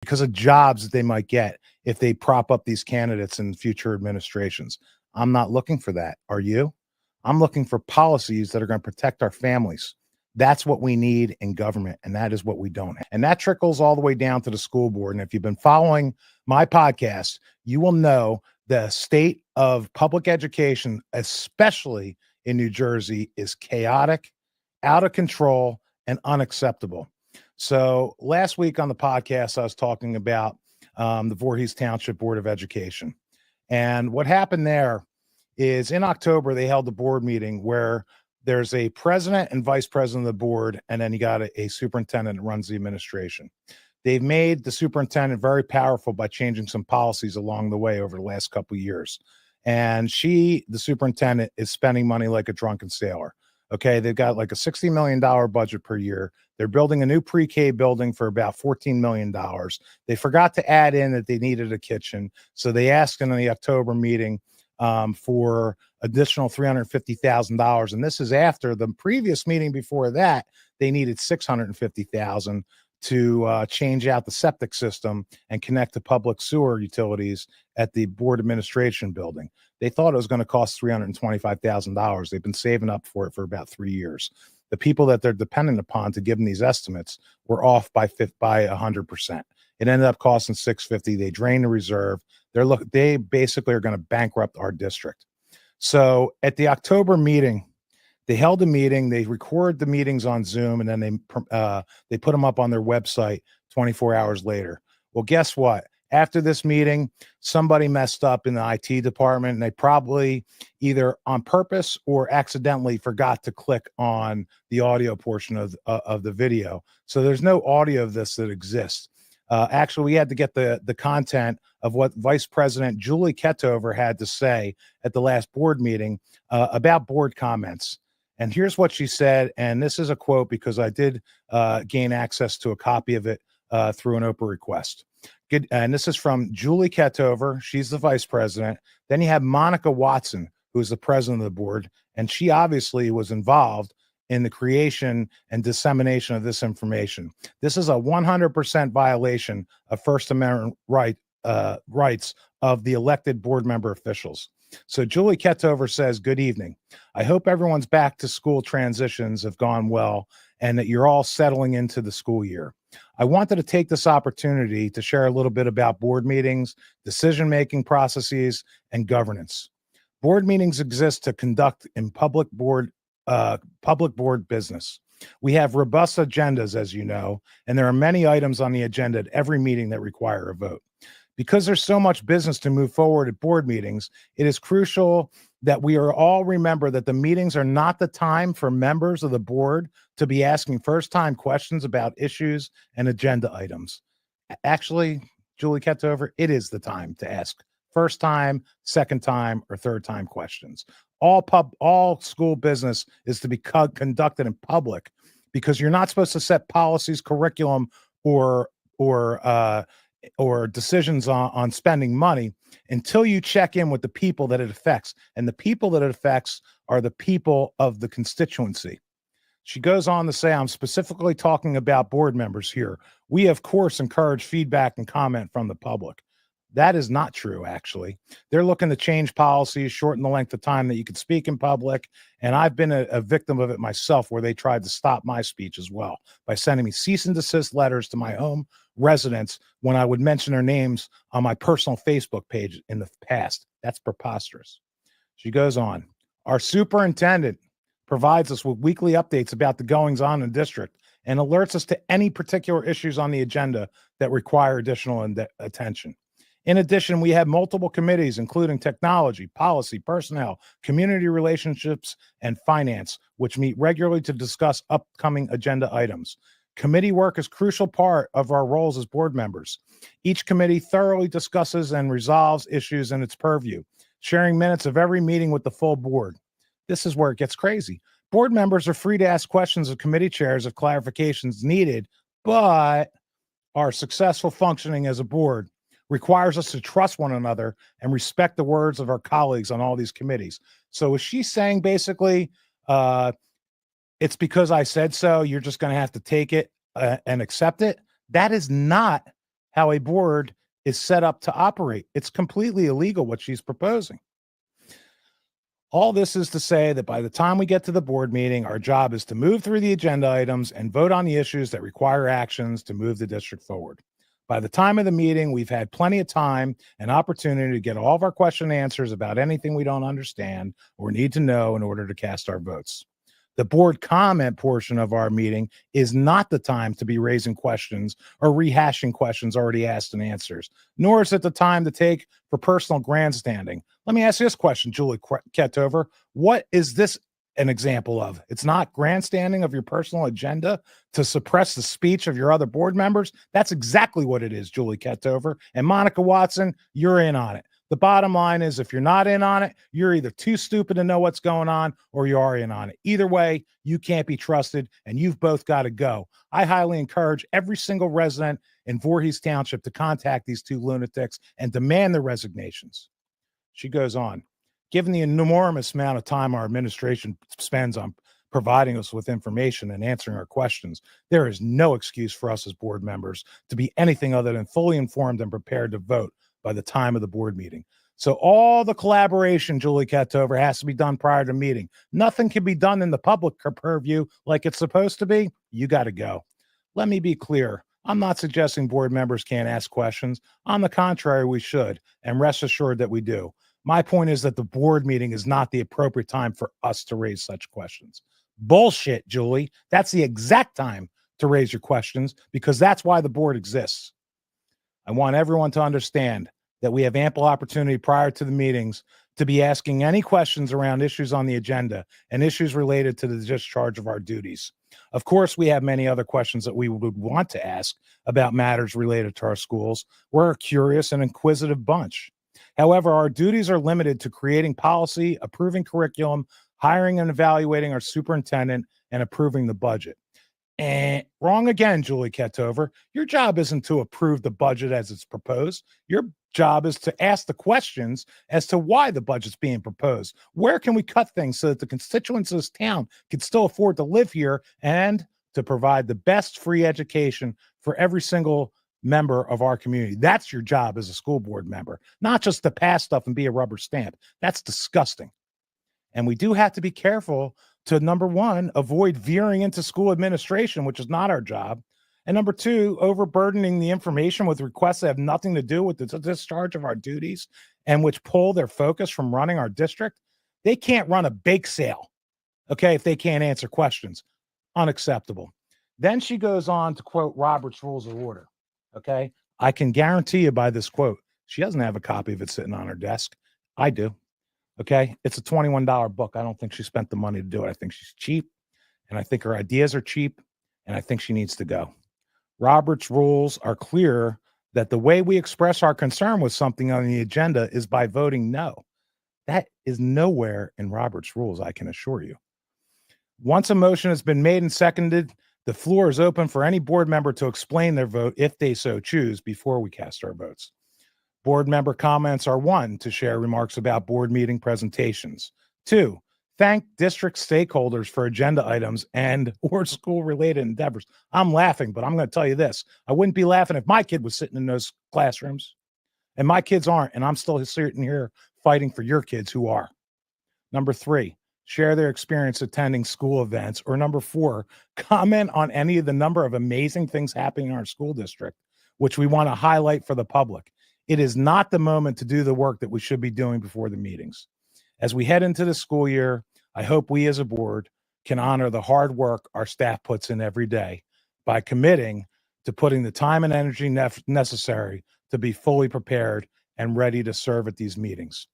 because of jobs that they might get if they prop up these candidates in future administrations. I'm not looking for that. Are you? I'm looking for policies that are going to protect our families. That's what we need in government, and that is what we don't have. And that trickles all the way down to the school board. And if you've been following my podcast, you will know the state of public education, especially in New Jersey, is chaotic, out of control, and unacceptable. So last week on the podcast, I was talking about the Voorhees Township Board of Education. And what happened there is in October, they held a board meeting where there's a president and vice president of the board, and then you got a superintendent that runs the administration. They've made the superintendent very powerful by changing some policies along the way over the last couple of years. And the superintendent, is spending money like a drunken sailor. Okay, they've got like a $60 million budget per year. They're building a new pre-K building for about $14 million. They forgot to add in that they needed a kitchen. So they asked in the October meeting for additional $350,000. And this is after the previous meeting before that, they needed $650,000 to change out the septic system and connect to public sewer utilities at the board administration building. They thought it was going to cost $325,000. They've been saving up for it for about 3 years. The people that they're dependent upon to give them these estimates were off by 100%. It ended up costing $650,000. They drained the reserve. They basically are going to bankrupt our district. So at the October meeting, they held a meeting. They record the meetings on Zoom, and then they put them up on their website 24 hours later. Well, guess what? After this meeting, somebody messed up in the IT department, and they probably either on purpose or accidentally forgot to click on the audio portion of the video. So there's no audio of this that exists. Actually, we had to get the content of what Vice President Julie Ketover had to say at the last board meeting about board comments. And here's what she said, and this is a quote because I did gain access to a copy of it through an Oprah request. Good, and this is from Julie Ketover. She's the vice president. Then you have Monica Watson, who's the president of the board, and she obviously was involved in the creation and dissemination of this information. This is a 100% violation of First Amendment rights of the elected board member officials. So Julie Ketover says, "Good evening. I hope everyone's back to school transitions have gone well and that you're all settling into the school year. I wanted to take this opportunity to share a little bit about board meetings, decision-making processes, and governance. Board meetings exist to conduct in public board business. We have robust agendas, as you know, and there are many items on the agenda at every meeting that require a vote. Because there's so much business to move forward at board meetings, it is crucial that we are all remember that the meetings are not the time for members of the board to be asking first-time questions about issues and agenda items. Actually, Julie Ketover, it is the time to ask first time, second time, or third time questions. All school business is to be conducted in public because you're not supposed to set policies, curriculum, or decisions on spending money until you check in with the people that it affects. And the people that it affects are the people of the constituency." She goes on to say, "I'm specifically talking about board members here. We, of course, encourage feedback and comment from the public." That is not true, actually. They're looking to change policies, shorten the length of time that you can speak in public. And I've been a victim of it myself, where they tried to stop my speech as well by sending me cease and desist letters to my home residents when I would mention their names on my personal Facebook page in the past. That's preposterous. She goes on, "Our superintendent provides us with weekly updates about the goings on in the district and alerts us to any particular issues on the agenda that require additional attention. In addition, we have multiple committees, including technology, policy, personnel, community relationships, and finance, which meet regularly to discuss upcoming agenda items. Committee work is a crucial part of our roles as board members. Each committee thoroughly discusses and resolves issues in its purview, sharing minutes of every meeting with the full board." This is where it gets crazy. "Board members are free to ask questions of committee chairs if clarifications needed, but our successful functioning as a board requires us to trust one another and respect the words of our colleagues on all these committees." So is she saying basically it's because I said so, you're just going to have to take it and accept it? That is not how a board is set up to operate. It's completely illegal what she's proposing. All this is to say that by the time we get to the board meeting, our job is to move through the agenda items and vote on the issues that require actions to move the district forward. By the time of the meeting, we've had plenty of time and opportunity to get all of our question and answers about anything we don't understand or need to know in order to cast our votes. The board comment portion of our meeting is not the time to be raising questions or rehashing questions already asked and answers, nor is it the time to take for personal grandstanding. Let me ask you this question, Julie Ketover. What is this an example of? It's not grandstanding of your personal agenda to suppress the speech of your other board members. That's exactly what it is, Julie Ketover. And Monica Watson, you're in on it. The bottom line is if you're not in on it, you're either too stupid to know what's going on or you are in on it. Either way, you can't be trusted and you've both got to go. I highly encourage every single resident in Voorhees Township to contact these two lunatics and demand their resignations. She goes on, given the enormous amount of time our administration spends on providing us with information and answering our questions, there is no excuse for us as board members to be anything other than fully informed and prepared to vote by the time of the board meeting. So all the collaboration, Julie Ketover, has to be done prior to meeting. Nothing can be done in the public purview like it's supposed to be. You got to go. Let me be clear. I'm not suggesting board members can't ask questions. On the contrary, we should, and rest assured that we do. My point is that the board meeting is not the appropriate time for us to raise such questions. Bullshit, Julie. That's the exact time to raise your questions because that's why the board exists. I want everyone to understand that we have ample opportunity prior to the meetings to be asking any questions around issues on the agenda and issues related to the discharge of our duties. Of course, we have many other questions that we would want to ask about matters related to our schools. We're a curious and inquisitive bunch. However, our duties are limited to creating policy, approving curriculum, hiring and evaluating our superintendent, and approving the budget. And wrong again, Julie Ketover. Your job isn't to approve the budget as it's proposed. Your job is to ask the questions as to why the budget's being proposed. Where can we cut things so that the constituents of this town can still afford to live here and to provide the best free education for every single member of our community? That's your job as a school board member, not just to pass stuff and be a rubber stamp. That's disgusting. And we do have to be careful to, number one, avoid veering into school administration, which is not our job. And number two, overburdening the information with requests that have nothing to do with the discharge of our duties and which pull their focus from running our district. They can't run a bake sale, okay, if they can't answer questions. Unacceptable. Then she goes on to quote Robert's Rules of Order, okay? I can guarantee you by this quote, she doesn't have a copy of it sitting on her desk. I do. Okay, it's a $21 book. I don't think she spent the money to do it. I think she's cheap, and I think her ideas are cheap, and I think she needs to go. Robert's rules are clear that the way we express our concern with something on the agenda is by voting no. That is nowhere in Robert's rules, I can assure you. Once a motion has been made and seconded, the floor is open for any board member to explain their vote if they so choose before we cast our votes. Board member comments are 1, to share remarks about board meeting presentations. 2, thank district stakeholders for agenda items and or school-related endeavors. I'm laughing, but I'm going to tell you this. I wouldn't be laughing if my kid was sitting in those classrooms. And my kids aren't, and I'm still sitting here fighting for your kids who are. Number 3, share their experience attending school events. Or number 4, comment on any of the number of amazing things happening in our school district, which we want to highlight for the public. It is not the moment to do the work that we should be doing before the meetings. As we head into the school year, I hope we as a board can honor the hard work our staff puts in every day by committing to putting the time and energy necessary to be fully prepared and ready to serve at these meetings.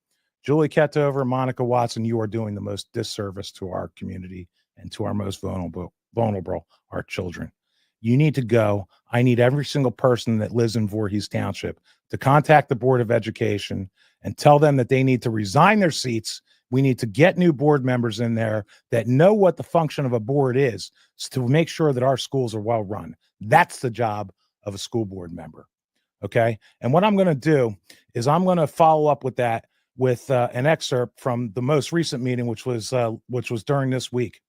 Julie Ketover, Monica Watson, you are doing the most disservice to our community and to our most vulnerable, our children. You need to go. I need every single person that lives in Voorhees Township to contact the Board of Education and tell them that they need to resign their seats. We need to get new board members in there that know what the function of a board is to make sure that our schools are well run. That's the job of a school board member. Okay. And what I'm going to do is I'm going to follow up with that with an excerpt from the most recent meeting, which was during this week.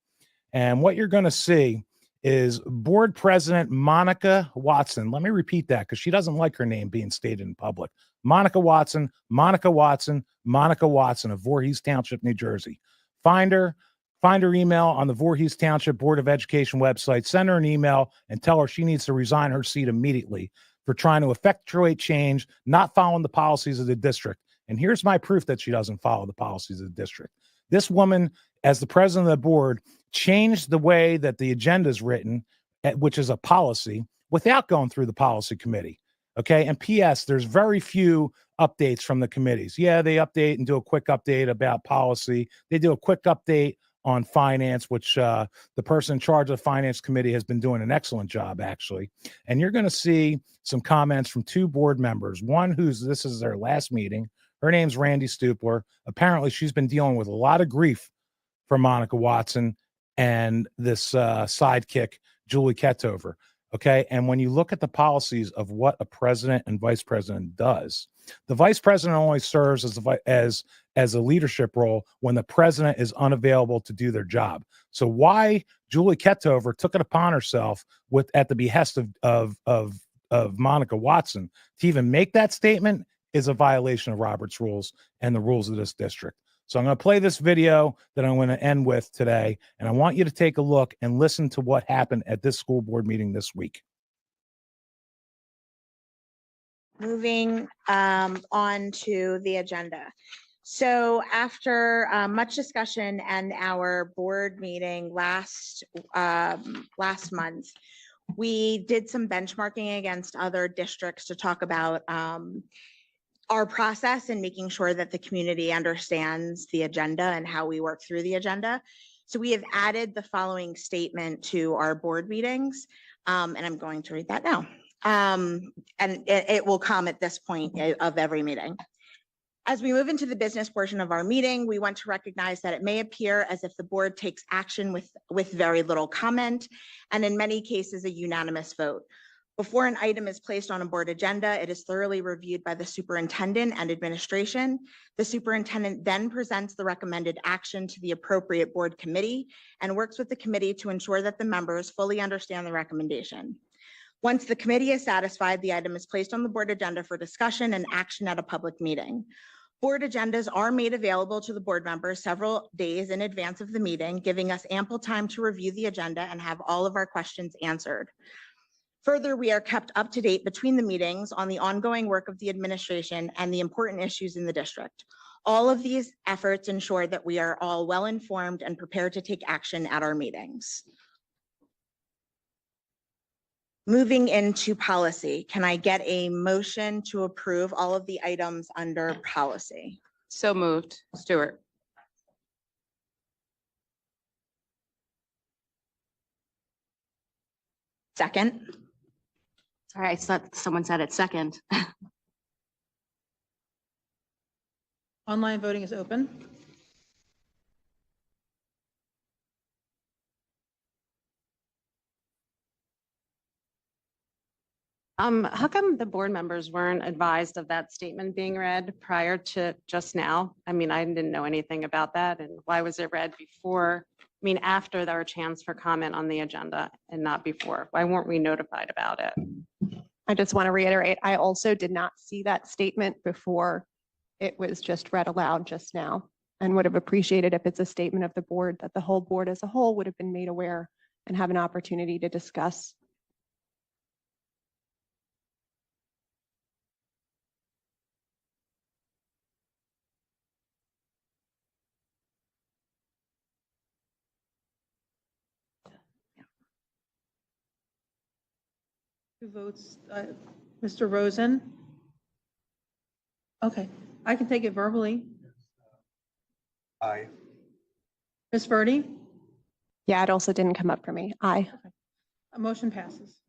And what you're going to see is board president Monica Watson. Let me repeat that because she doesn't like her name being stated in public. Monica Watson, Monica Watson, Monica Watson of Voorhees Township, New Jersey. Find her email on the Voorhees Township Board of Education website. Send her an email and tell her she needs to resign her seat immediately for trying to effectuate change, not following the policies of the district. And here's my proof that she doesn't follow the policies of the district. This woman, as the president of the board, changed the way that the agenda is written, which is a policy, without going through the policy committee. Okay. And P.S., there's very few updates from the committees. Yeah, they update and do a quick update about policy. They do a quick update on finance, which the person in charge of the finance committee has been doing an excellent job, actually. And you're going to see some comments from two board members. One this is their last meeting. Her name's Randy Stupler. Apparently, she's been dealing with a lot of grief from Monica Watson and this sidekick, Julie Ketover. Okay. And when you look at the policies of what a president and vice president does, the vice president only serves as a leadership role when the president is unavailable to do their job. So why Julie Ketover took it upon herself at the behest of Monica Watson to even make that statement is a violation of Robert's rules and the rules of this district. So I'm going to play this video that I'm going to end with today, and I want you to take a look and listen to what happened at this school board meeting this week. Moving on to the agenda. So after much discussion and our board meeting last month, we did some benchmarking against other districts to talk about our process and making sure that the community understands the agenda and how we work through the agenda. So we have added the following statement to our board meetings, and I'm going to read that now. And it will come at this point of every meeting. As we move into the business portion of our meeting, we want to recognize that it may appear as if the board takes action with very little comment, and in many cases, a unanimous vote. Before an item is placed on a board agenda, it is thoroughly reviewed by the superintendent and administration. The superintendent then presents the recommended action to the appropriate board committee and works with the committee to ensure that the members fully understand the recommendation. Once the committee is satisfied, the item is placed on the board agenda for discussion and action at a public meeting. Board agendas are made available to the board members several days in advance of the meeting, giving us ample time to review the agenda and have all of our questions answered. Further, we are kept up to date between the meetings on the ongoing work of the administration and the important issues in the district. All of these efforts ensure that we are all well informed and prepared to take action at our meetings. Moving into policy, can I get a motion to approve all of the items under policy? So moved. Stewart. Second. All right, so someone said it second. Online voting is open. How come the board members weren't advised of that statement being read prior to just now? I mean, I didn't know anything about that. And why was it read before? I mean, after our chance for comment on the agenda and not before? Why weren't we notified about it? I just want to reiterate, I also did not see that statement before it was just read aloud just now, and would have appreciated if it's a statement of the board that the whole board as a whole would have been made aware and have an opportunity to discuss. Who votes? Mr. Rosen? Okay, I can take it verbally. Aye. Ms. Verdi? Yeah, it also didn't come up for me. Aye. A motion passes.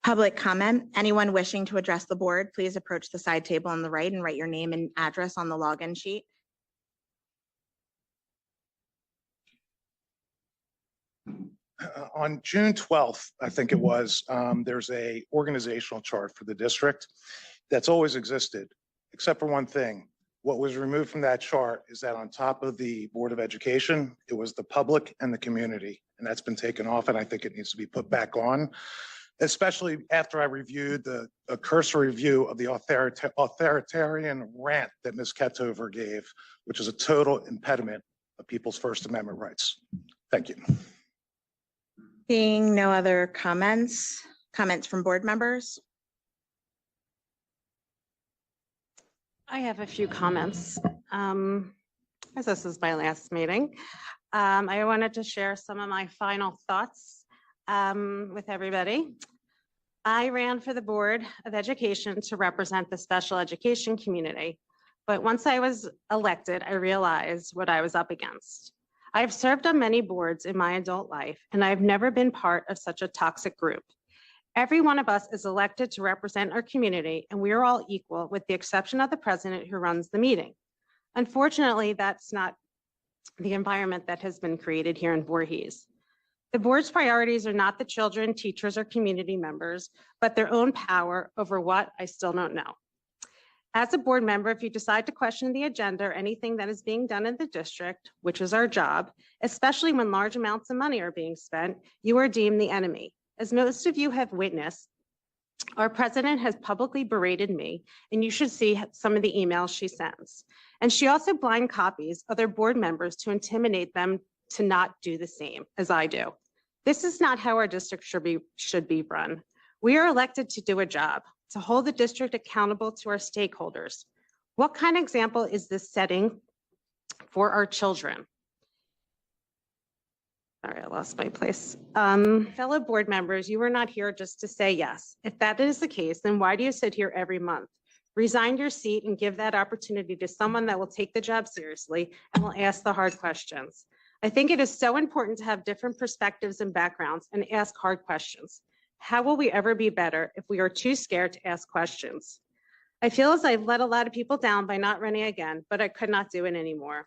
Public comment. Anyone wishing to address the board, please approach the side table on the right and write your name and address on the login sheet. On June 12th, I think it was, there's a organizational chart for the district that's always existed, except for one thing. What was removed from that chart is that on top of the Board of Education, it was the public and the community. and that's been taken off, and I think it needs to be put back on, especially after I reviewed a cursory review of the authoritarian rant that Ms. Ketover gave, which is a total impediment of people's First Amendment rights. Thank you. Seeing no other comments from board members? I have a few comments. As this is my last meeting, I wanted to share some of my final thoughts with everybody. I ran for the Board of Education to represent the special education community. But once I was elected, I realized what I was up against. I've served on many boards in my adult life, and I've never been part of such a toxic group. Every one of us is elected to represent our community, and we are all equal with the exception of the president who runs the meeting. Unfortunately, that's not the environment that has been created here in Voorhees. The board's priorities are not the children, teachers, or community members, but their own power over what I still don't know. As a board member, if you decide to question the agenda or anything that is being done in the district, which is our job, especially when large amounts of money are being spent, you are deemed the enemy. As most of you have witnessed, our president has publicly berated me, and you should see some of the emails she sends. And she also blind copies other board members to intimidate them to not do the same as I do. This is not how our district should be run. We are elected to do a job, to hold the district accountable to our stakeholders. What kind of example is this setting for our children? Sorry, I lost my place. Fellow board members, you are not here just to say yes. If that is the case, then why do you sit here every month? Resign your seat and give that opportunity to someone that will take the job seriously and will ask the hard questions. I think it is so important to have different perspectives and backgrounds and ask hard questions. How will we ever be better if we are too scared to ask questions? I feel as I've let a lot of people down by not running again, but I could not do it anymore.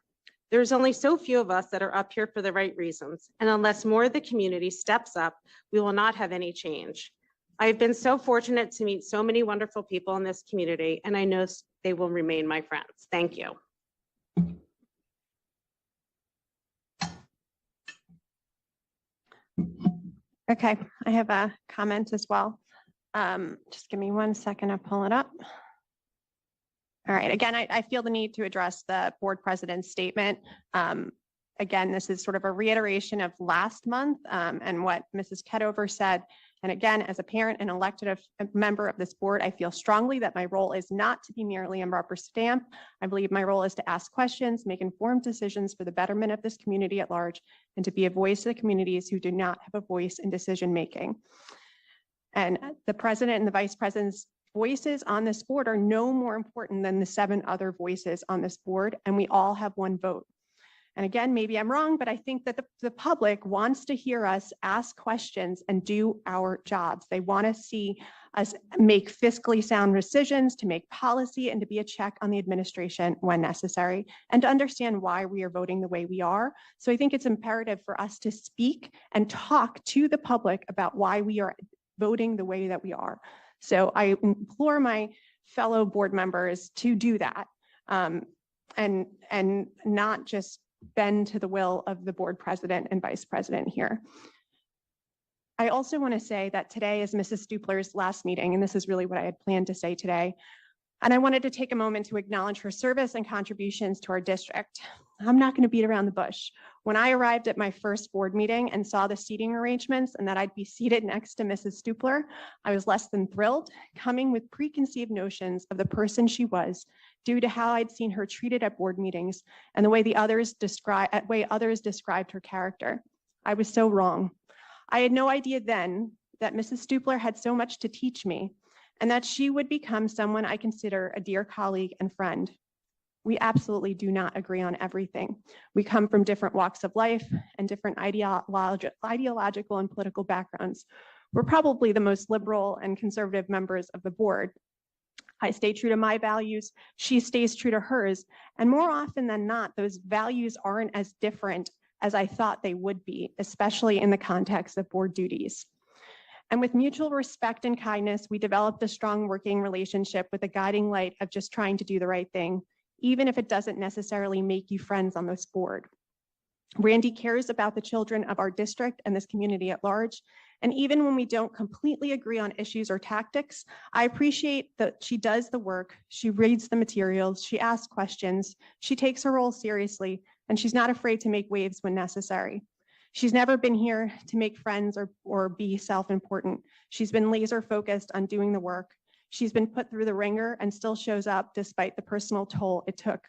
There's only so few of us that are up here for the right reasons, and unless more of the community steps up, we will not have any change. I've been so fortunate to meet so many wonderful people in this community, and I know they will remain my friends. Thank you. Okay, I have a comment as well. Just give me 1 second to pull it up. All right, again, I feel the need to address the board president's statement. Again, this is sort of a reiteration of last month and what Mrs. Ketover said. And again, as a parent and elected member of this board, I feel strongly that my role is not to be merely a rubber stamp. I believe my role is to ask questions, make informed decisions for the betterment of this community at large, and to be a voice to the communities who do not have a voice in decision making. And the president and the vice president's voices on this board are no more important than the 7 other voices on this board, and we all have 1 vote. And again, maybe I'm wrong, but I think that the public wants to hear us ask questions and do our jobs. They want to see us make fiscally sound decisions, to make policy, and to be a check on the administration when necessary, and to understand why we are voting the way we are. So I think it's imperative for us to speak and talk to the public about why we are voting the way that we are. So I implore my fellow board members to do that and not just bend to the will of the board president and vice president here. I also want to say that today is Mrs. Stupler's last meeting, and this is really what I had planned to say today. And I wanted to take a moment to acknowledge her service and contributions to our district. I'm not going to beat around the bush. When I arrived at my first board meeting and saw the seating arrangements and that I'd be seated next to Mrs. Stupler, I was less than thrilled, coming with preconceived notions of the person she was due to how I'd seen her treated at board meetings and the way others described her character. I was so wrong. I had no idea then that Mrs. Stupler had so much to teach me and that she would become someone I consider a dear colleague and friend. We absolutely do not agree on everything. We come from different walks of life and different ideological and political backgrounds. We're probably the most liberal and conservative members of the board. I stay true to my values, she stays true to hers, and more often than not, those values aren't as different as I thought they would be, especially in the context of board duties. And with mutual respect and kindness, we developed a strong working relationship with a guiding light of just trying to do the right thing, even if it doesn't necessarily make you friends on this board. Randy cares about the children of our district and this community at large. And even when we don't completely agree on issues or tactics, I appreciate that she does the work, she reads the materials, she asks questions, she takes her role seriously, and she's not afraid to make waves when necessary. She's never been here to make friends or be self-important. She's been laser focused on doing the work. She's been put through the ringer and still shows up despite the personal toll it took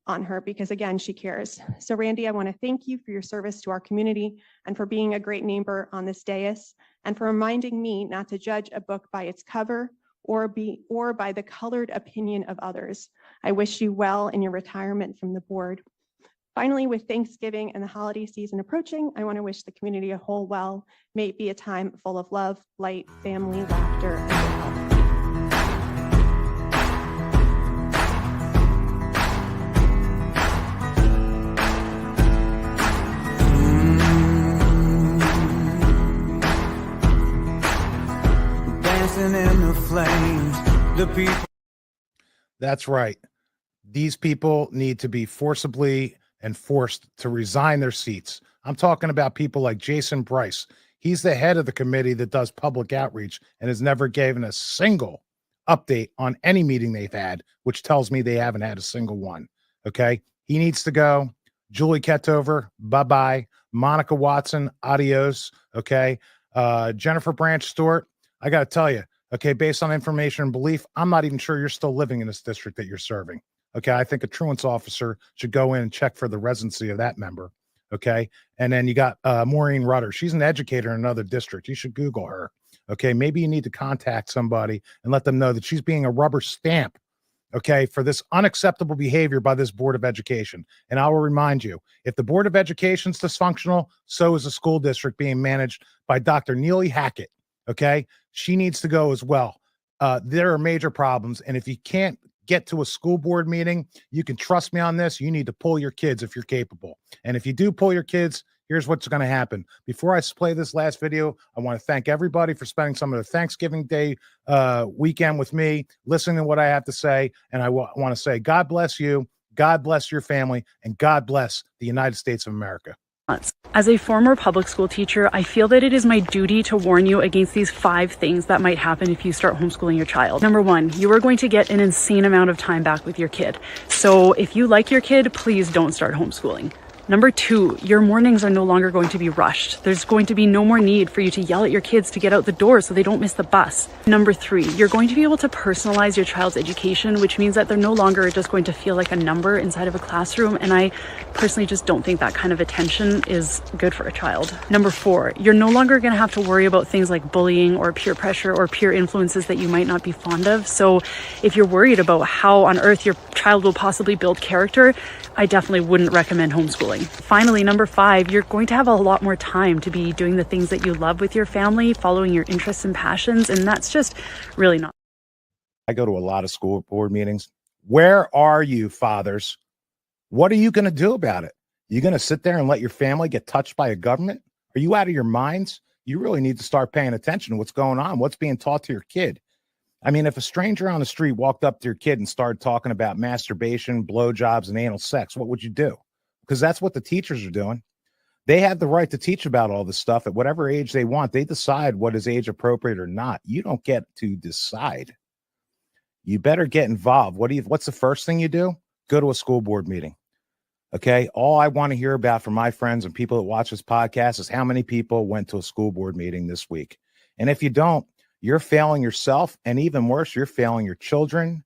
on her, because again, she cares. So Randy, I want to thank you for your service to our community and for being a great neighbor on this dais, and for reminding me not to judge a book by its cover or by the colored opinion of others. I wish you well in your retirement from the board. Finally, with Thanksgiving and the holiday season approaching, I want to wish the community a whole well. May it be a time full of love, light, family, laughter, and health. In the flames, the people. That's right. These people need to be forcibly and forced to resign their seats. I'm talking about people like Jason Bryce. He's the head of the committee that does public outreach and has never given a single update on any meeting they've had, which tells me they haven't had a single one. Okay. He needs to go. Julie Ketover, bye-bye. Monica Watson, adios. Okay. Jennifer Branch Stewart, I got to tell you, okay, based on information and belief, I'm not even sure you're still living in this district that you're serving. Okay, I think a truants officer should go in and check for the residency of that member. Okay, and then you got Maureen Rutter. She's an educator in another district. You should Google her. Okay, maybe you need to contact somebody and let them know that she's being a rubber stamp, okay, for this unacceptable behavior by this Board of Education. And I will remind you, if the Board of Education is dysfunctional, so is the school district being managed by Dr. Neely Hackett. Okay, she needs to go as well. There are major problems. And if you can't get to a school board meeting, you can trust me on this. You need to pull your kids if you're capable. And if you do pull your kids, here's what's going to happen. Before I play this last video, I want to thank everybody for spending some of the Thanksgiving Day weekend with me, listening to what I have to say. And I want to say, God bless you, God bless your family, and God bless the United States of America. As a former public school teacher, I feel that it is my duty to warn you against these 5 things that might happen if you start homeschooling your child. Number 1, you are going to get an insane amount of time back with your kid. So if you like your kid, please don't start homeschooling. Number 2, your mornings are no longer going to be rushed. There's going to be no more need for you to yell at your kids to get out the door so they don't miss the bus. Number 3, you're going to be able to personalize your child's education, which means that they're no longer just going to feel like a number inside of a classroom. And I personally just don't think that kind of attention is good for a child. Number 4, you're no longer going to have to worry about things like bullying or peer pressure or peer influences that you might not be fond of. So if you're worried about how on earth your child will possibly build character, I definitely wouldn't recommend homeschooling. Finally, number 5, you're going to have a lot more time to be doing the things that you love with your family, following your interests and passions, and that's just really not. I go to a lot of school board meetings. Where are you, fathers? What are you going to do about it? You going to sit there and let your family get touched by a government? Are you out of your minds? You really need to start paying attention to what's going on, what's being taught to your kid. I mean, if a stranger on the street walked up to your kid and started talking about masturbation, blowjobs, and anal sex, what would you do? Because that's what the teachers are doing. They have the right to teach about all this stuff at whatever age they want. They decide what is age appropriate or not. You don't get to decide. You better get involved. What's the first thing you do? Go to a school board meeting. Okay. All I want to hear about from my friends and people that watch this podcast is how many people went to a school board meeting this week. And if you don't, you're failing yourself, and even worse, you're failing your children,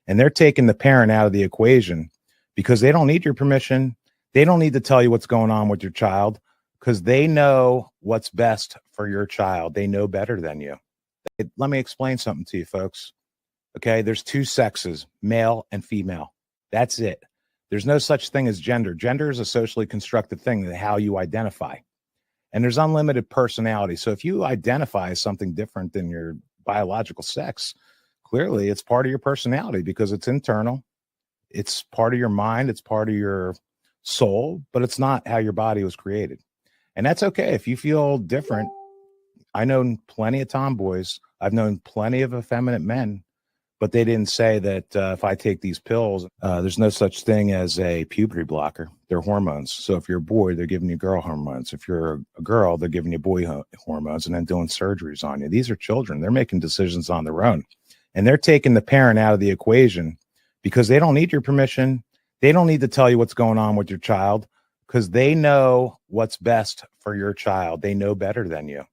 and they're taking the parent out of the equation because they don't need your permission. They don't need to tell you what's going on with your child because they know what's best for your child. They know better than you. Let me explain something to you, folks. Okay, there's 2 sexes, male and female. That's it. There's no such thing as gender. Gender is a socially constructed thing, how you identify. And there's unlimited personality. So if you identify as something different than your biological sex, clearly it's part of your personality because it's internal. It's part of your mind. It's part of your soul, but it's not how your body was created. And that's okay. If you feel different, I know plenty of tomboys. I've known plenty of effeminate men, but they didn't say that if I take these pills, there's no such thing as a puberty blocker. They're hormones. So if you're a boy, they're giving you girl hormones. If you're a girl, they're giving you boy hormones and then doing surgeries on you. These are children. They're making decisions on their own. And they're taking the parent out of the equation because they don't need your permission. They don't need to tell you what's going on with your child because they know what's best for your child. They know better than you.